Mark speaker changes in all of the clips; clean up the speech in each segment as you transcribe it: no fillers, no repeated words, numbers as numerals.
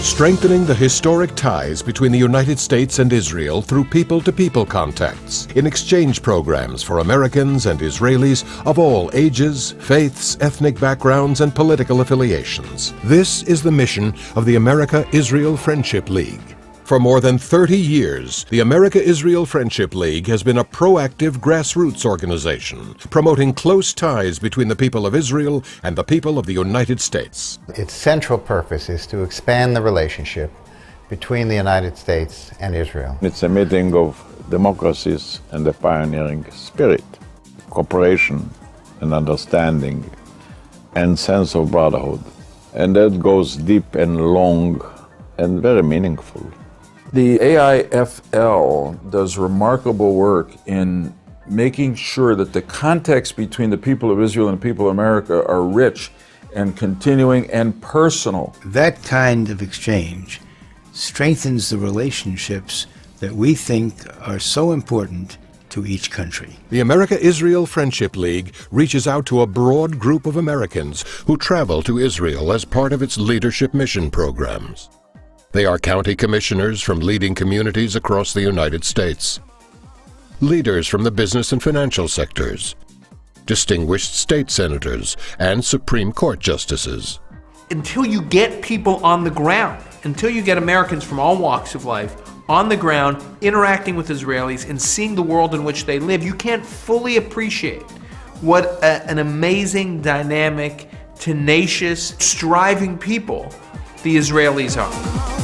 Speaker 1: strengthening the historic ties between the United States and Israel through people-to-people contacts in exchange programs for Americans and Israelis of all ages, faiths, ethnic backgrounds, and political affiliations. This is the mission of the America-Israel Friendship League. For more than 30 years, the America-Israel Friendship League has been a proactive grassroots organization, promoting close ties between the people of Israel and the people of the United States.
Speaker 2: Its central purpose is to expand the relationship between the United States and Israel.
Speaker 3: It's a meeting of democracies and the pioneering spirit, cooperation and understanding and sense of brotherhood. And that goes deep and long and very meaningful.
Speaker 4: The AIFL does remarkable work in making sure that the context between the people of Israel and the people of America are rich and continuing and personal.
Speaker 5: That kind of exchange strengthens the relationships that we think are so important to each country.
Speaker 1: The America-Israel Friendship League reaches out to a broad group of Americans who travel to Israel as part of its leadership mission programs. They are county commissioners from leading communities across the United States, leaders from the business and financial sectors, distinguished state senators, and Supreme Court justices.
Speaker 6: Until you get people on the ground, until you get Americans from all walks of life on the ground, interacting with Israelis and seeing the world in which they live, you can't fully appreciate what an amazing, dynamic, tenacious, striving people the Israelis are.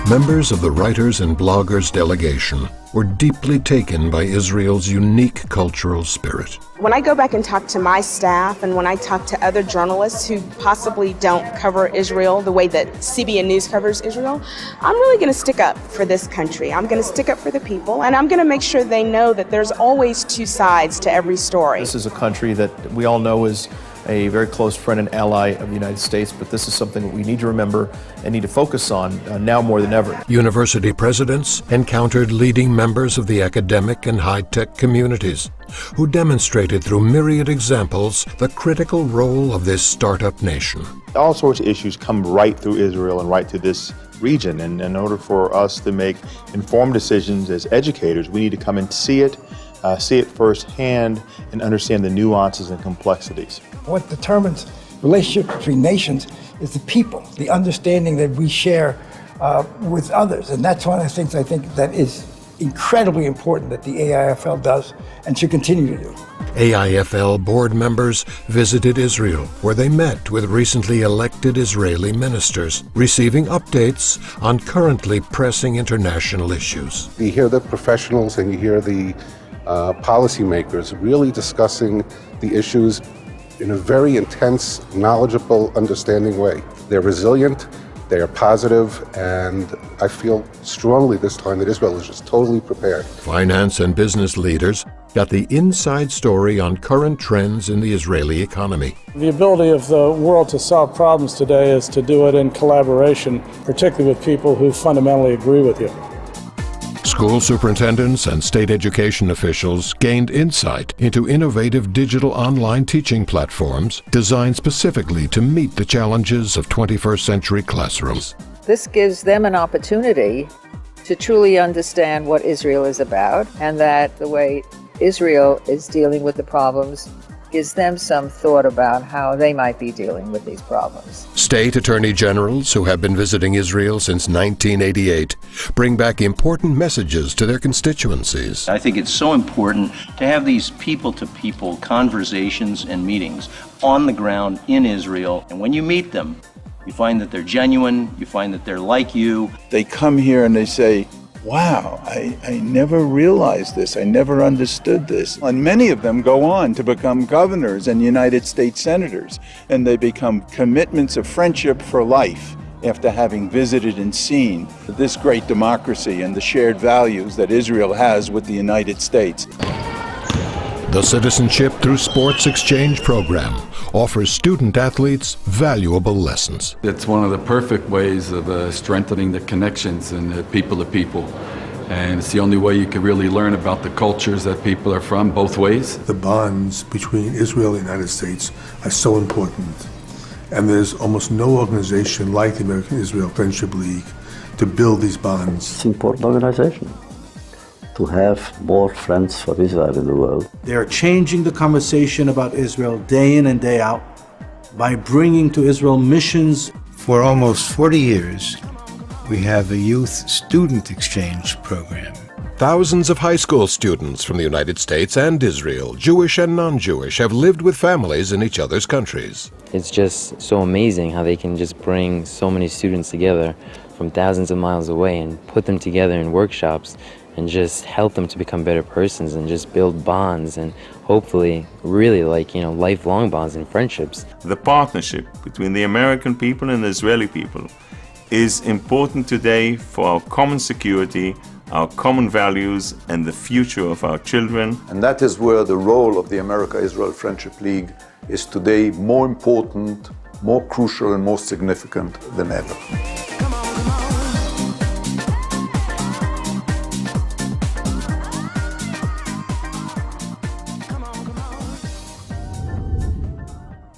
Speaker 1: Members of the Writers and Bloggers delegation were deeply taken by Israel's unique cultural spirit.
Speaker 7: When I go back and talk to my staff and when I talk to other journalists who possibly don't cover Israel the way that CBN News covers Israel, I'm really going to stick up for this country. I'm going to stick up for the people, and I'm going to make sure they know that there's always two sides to every story.
Speaker 8: This is a country that we all know is a very close friend and ally of the United States, but this is something that we need to remember and need to focus on now more than ever.
Speaker 1: University presidents encountered leading members of the academic and high-tech communities who demonstrated through myriad examples the critical role of this startup nation.
Speaker 9: All sorts of issues come right through Israel and right through this region, and in order for us to make informed decisions as educators, we need to come and see it firsthand and understand the nuances and complexities.
Speaker 10: What determines relationships between nations is the people, the understanding that we share with others. And that's one of the things I think that is incredibly important that the AIFL does and should continue to do.
Speaker 1: AIFL board members visited Israel, where they met with recently elected Israeli ministers, receiving updates on currently pressing international issues.
Speaker 11: You hear the professionals and you hear the policymakers really discussing the issues in a very intense, knowledgeable, understanding way. They're resilient, they are positive, and I feel strongly this time that Israel is just totally prepared.
Speaker 1: Finance and business leaders got the inside story on current trends in the Israeli economy.
Speaker 12: The ability of the world to solve problems today is to do it in collaboration, particularly with people who fundamentally agree with you.
Speaker 1: School superintendents and state education officials gained insight into innovative digital online teaching platforms designed specifically to meet the challenges of 21st century classrooms.
Speaker 13: This gives them an opportunity to truly understand what Israel is about, and that the way Israel is dealing with the problems gives them some thought about how they might be dealing with these problems.
Speaker 1: State attorney generals who have been visiting Israel since 1988 bring back important messages to their constituencies.
Speaker 14: I think it's so important to have these people-to-people conversations and meetings on the ground in Israel. And when you meet them, you find that they're genuine, you find that they're like you.
Speaker 15: They come here and they say, wow, I never realized this. I never understood this. And many of them go on to become governors and United States senators, and they become commitments of friendship for life after having visited and seen this great democracy and the shared values that Israel has with the United States.
Speaker 1: The Citizenship Through Sports Exchange program offers student athletes valuable lessons.
Speaker 16: It's one of the perfect ways of strengthening the connections and people to people And it's the only way you can really learn about the cultures that people are from, both ways.
Speaker 17: The bonds between Israel and the United States are so important. And there's almost no organization like the American-Israel Friendship League to build these bonds.
Speaker 18: It's an important organization to have more friends for Israel in the world.
Speaker 19: They are changing the conversation about Israel day in and day out by bringing to Israel missions.
Speaker 5: For almost 40 years, we have a youth student exchange program.
Speaker 1: Thousands of high school students from the United States and Israel, Jewish and non-Jewish, have lived with families in each other's countries.
Speaker 20: It's just so amazing how they can just bring so many students together from thousands of miles away and put them together in workshops and just help them to become better persons and just build bonds and hopefully really lifelong bonds and friendships.
Speaker 21: The partnership between the American people and the Israeli people is important today for our common security, our common values, and the future of our children.
Speaker 22: And that is where the role of the America-Israel Friendship League is today more important, more crucial, and more significant than ever.